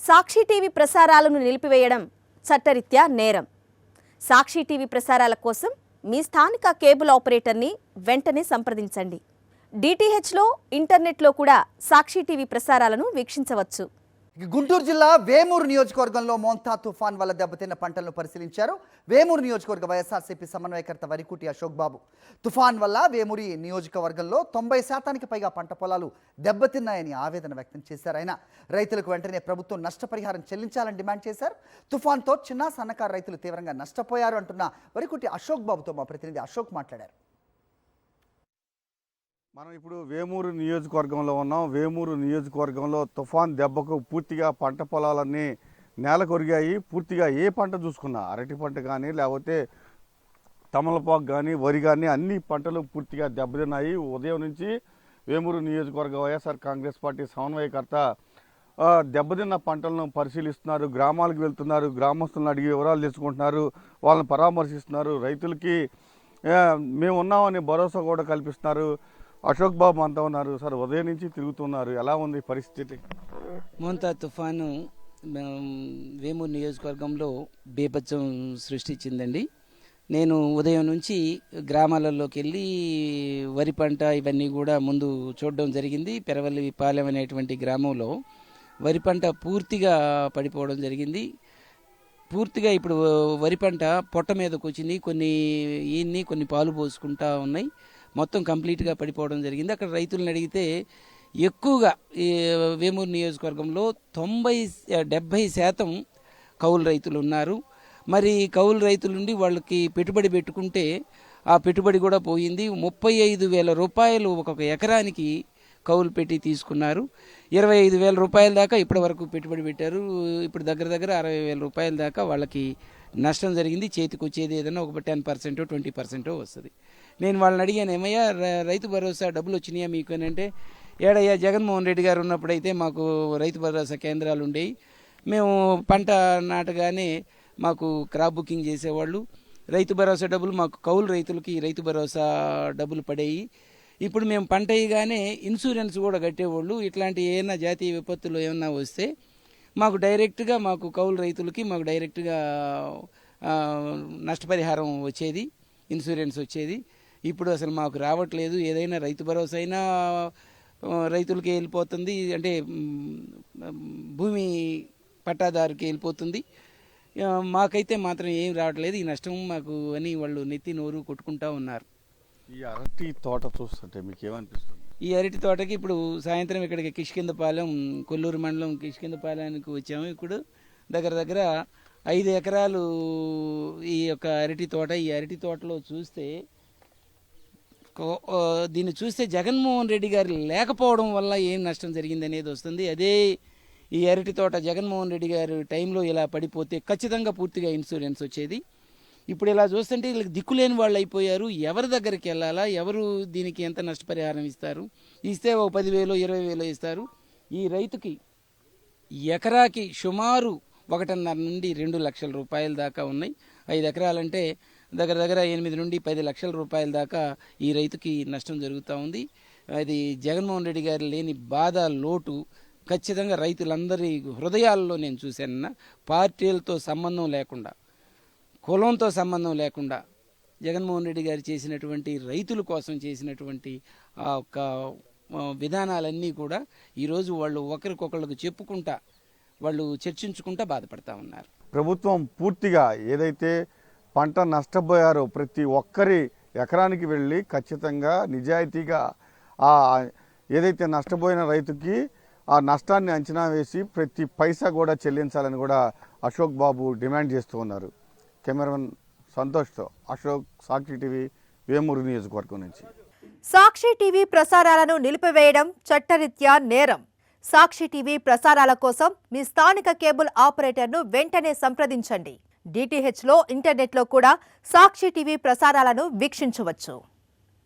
సాక్షి TV ప్రసారాలను నిలిపివేయడం చట్టరీత్యా నేరం. సాక్షి టీవీ ప్రసారాల కోసం మీ స్థానిక కేబుల్ ఆపరేటర్ని వెంటనే సంప్రదించండి. డిటిహెచ్లో, ఇంటర్నెట్లో కూడా సాక్షి టీవీ ప్రసారాలను వీక్షించవచ్చు. గుంటూరు జిల్లా వేమూరు నియోజకవర్గంలో మోంతా తుఫాన్ వల్ల దెబ్బతిన్న పంటలను పరిశీలించారు వేమూరు నియోజకవర్గ వైఎస్ఆర్సీపీ సమన్వయకర్త వరికుటి అశోక్ బాబు. తుఫాన్ వల్ల వేమూరి నియోజకవర్గంలో 90% పైగా పంట పొలాలు దెబ్బతిన్నాయని ఆవేదన వ్యక్తం చేశారు. ఆయన రైతులకు వెంటనే ప్రభుత్వం నష్టపరిహారం చెల్లించాలని డిమాండ్ చేశారు. తుఫాన్తో చిన్న సన్నకారు రైతులు తీవ్రంగా నష్టపోయారు అంటున్న వరికుటి అశోక్ బాబుతో మా ప్రతినిధి అశోక్ మాట్లాడారు. మనం ఇప్పుడు వేమూరు నియోజకవర్గంలో ఉన్నాం. వేమూరు నియోజకవర్గంలో తుఫాన్ దెబ్బకు పూర్తిగా పంట పొలాలన్నీ నేల కొరిగాయి. పూర్తిగా ఏ పంట చూసుకున్నా, అరటి పంట కానీ లేకపోతే తమలపాకు కానీ వరి కానీ అన్ని పంటలు పూర్తిగా దెబ్బతిన్నాయి. ఉదయం నుంచి వేమూరు నియోజకవర్గ వైఎస్ఆర్ కాంగ్రెస్ పార్టీ సమన్వయకర్త దెబ్బతిన్న పంటలను పరిశీలిస్తున్నారు. గ్రామాలకు వెళ్తున్నారు, గ్రామస్తులను అడిగి వివరాలు తెలుసుకుంటున్నారు, వాళ్ళని పరామర్శిస్తున్నారు. రైతులకి మేము ఉన్నామని భరోసా కూడా కల్పిస్తున్నారు. అశోక్ బాబు అంతా ఉన్నారు. సార్, ఉదయం నుంచి తిరుగుతున్నారు, ఎలా ఉంది పరిస్థితి? మోంతా తుఫాను వేమూరు నియోజకవర్గంలో బీభత్సం సృష్టించిందండి. నేను ఉదయం నుంచి గ్రామాలలోకి వెళ్ళి వరి పంట ఇవన్నీ కూడా ముందు చూడడం జరిగింది. పెరవల్లి పాలెం అనేటువంటి గ్రామంలో వరి పంట పూర్తిగా పడిపోవడం జరిగింది. పూర్తిగా ఇప్పుడు వరి పంట పొట్ట మీదకి వచ్చింది, కొన్ని పాలు పోసుకుంటా ఉన్నాయి. మొత్తం కంప్లీట్గా పడిపోవడం జరిగింది. అక్కడ రైతులను అడిగితే ఎక్కువగా ఈ వేమూరు నియోజకవర్గంలో 70% కౌలు రైతులు ఉన్నారు. మరి కౌలు రైతుల నుండి వాళ్ళకి పెట్టుబడి పెట్టుకుంటే ఆ పెట్టుబడి కూడా పోయింది. 35,000 రూపాయలు ఒక్కొక్క ఎకరానికి కౌలు పెట్టి తీసుకున్నారు. 25,000 రూపాయల దాకా ఇప్పటి వరకు పెట్టుబడి పెట్టారు. ఇప్పుడు దగ్గర 60,000 రూపాయల దాకా వాళ్ళకి నష్టం జరిగింది. చేతికి వచ్చేది ఏదైనా ఒక 10%, 20% వస్తుంది. నేను వాళ్ళని అడిగాను, ఏమయ్యా రైతు భరోసా డబ్బులు వచ్చినాయా మీకు అని అంటే, ఏడయ్యా జగన్మోహన్ రెడ్డి గారు ఉన్నప్పుడైతే మాకు రైతు భరోసా కేంద్రాలు ఉండేవి. మేము పంట నాటగానే మాకు క్రాప్ బుకింగ్ చేసేవాళ్ళు. రైతు భరోసా డబ్బులు మాకు కౌలు రైతులకి రైతు భరోసా డబ్బులు పడేవి. ఇప్పుడు మేము పంట అయ్యగానే ఇన్సూరెన్స్ కూడా కట్టేవాళ్ళు. ఇట్లాంటి ఏమైనా జాతీయ విపత్తులు ఏమన్నా వస్తే మాకు డైరెక్ట్గా మాకు కౌలు రైతులకి మాకు డైరెక్ట్గా నష్టపరిహారం వచ్చేది, ఇన్సూరెన్స్ వచ్చేది. ఇప్పుడు అసలు మాకు రావట్లేదు. ఏదైనా రైతు భరోసా అయినా రైతులకి వెళ్ళిపోతుంది, అంటే భూమి పట్టాదారుకి వెళ్ళిపోతుంది. మాకైతే మాత్రం ఏం రావట్లేదు. ఈ నష్టం మాకు అని వాళ్ళు నెత్తి నోరు కొట్టుకుంటా ఉన్నారు. ఈ అరటి తోట చూస్తుంటే మీకు ఏమనిపిస్తుంది? ఈ అరటి తోటకి ఇప్పుడు సాయంత్రం ఇక్కడికి కిష్కిందపాలెం, కొల్లూరు మండలం కిష్కిందపాలెంకి వచ్చాము. ఇప్పుడు దగ్గర 5 ఎకరాలు ఈ యొక్క అరటి తోట. ఈ అరటి తోటలో చూస్తే దీన్ని చూస్తే జగన్మోహన్ రెడ్డి గారు లేకపోవడం వల్ల ఏం నష్టం జరిగింది అనేది వస్తుంది. అదే ఈ అరటి తోట జగన్మోహన్ రెడ్డి గారు టైంలో ఇలా పడిపోతే ఖచ్చితంగా పూర్తిగా ఇన్సూరెన్స్ వచ్చేది. ఇప్పుడు ఇలా చూస్తుంటే వీళ్ళకి దిక్కులేని వాళ్ళు అయిపోయారు. ఎవరి దగ్గరికి వెళ్ళాలా, ఎవరు దీనికి ఎంత నష్టపరిహారం ఇస్తారు? ఇస్తే ఒక 10,000, 20,000 ఇస్తారు. ఈ రైతుకి ఎకరాకి సుమారు 1.5 నుండి 2 లక్షల రూపాయల దాకా ఉన్నాయి. 5 ఎకరాలంటే దగ్గర 8 నుండి 10 లక్షల రూపాయల దాకా ఈ రైతుకి నష్టం జరుగుతూ ఉంది. అది జగన్మోహన్ రెడ్డి గారు లేని బాధ, లోటు ఖచ్చితంగా రైతులందరి హృదయాల్లో నేను చూశానన్న. పార్టీలతో సంబంధం లేకుండా, కులంతో సంబంధం లేకుండా జగన్మోహన్ రెడ్డి గారు చేసినటువంటి రైతుల కోసం చేసినటువంటి ఆ ఒక్క విధానాలన్నీ కూడా ఈరోజు వాళ్ళు ఒకరికొకళ్ళకు చెప్పుకుంటా, వాళ్ళు చర్చించుకుంటా బాధపడతా ఉన్నారు. ప్రభుత్వం పూర్తిగా ఏదైతే పంట నష్టపోయారో ప్రతి ఒక్కరి ఎకరానికి వెళ్ళి ఖచ్చితంగా నిజాయితీగా ఏదైతే నష్టపోయిన రైతుకి ఆ నష్టాన్ని అంచనా వేసి ప్రతి పైసా కూడా చెల్లించాలని కూడా అశోక్ బాబు డిమాండ్ చేస్తూ ఉన్నారు. కెమెరామెన్ సంతోష్తో అశోక్, సాక్షి టీవీ, వేమూరు నియోజకవర్గం నుంచి. సాక్షి టీవీ ప్రసారాలను నిలిపివేయడం చట్టరీత్యా నేరం. సాక్షి టీవీ ప్రసారాల కోసం మీ స్థానిక కేబుల్ ఆపరేటర్ను వెంటనే సంప్రదించండి. డిటిహెచ్లో, ఇంటర్నెట్లో కూడా సాక్షి టీవీ ప్రసారాలను వీక్షించవచ్చు.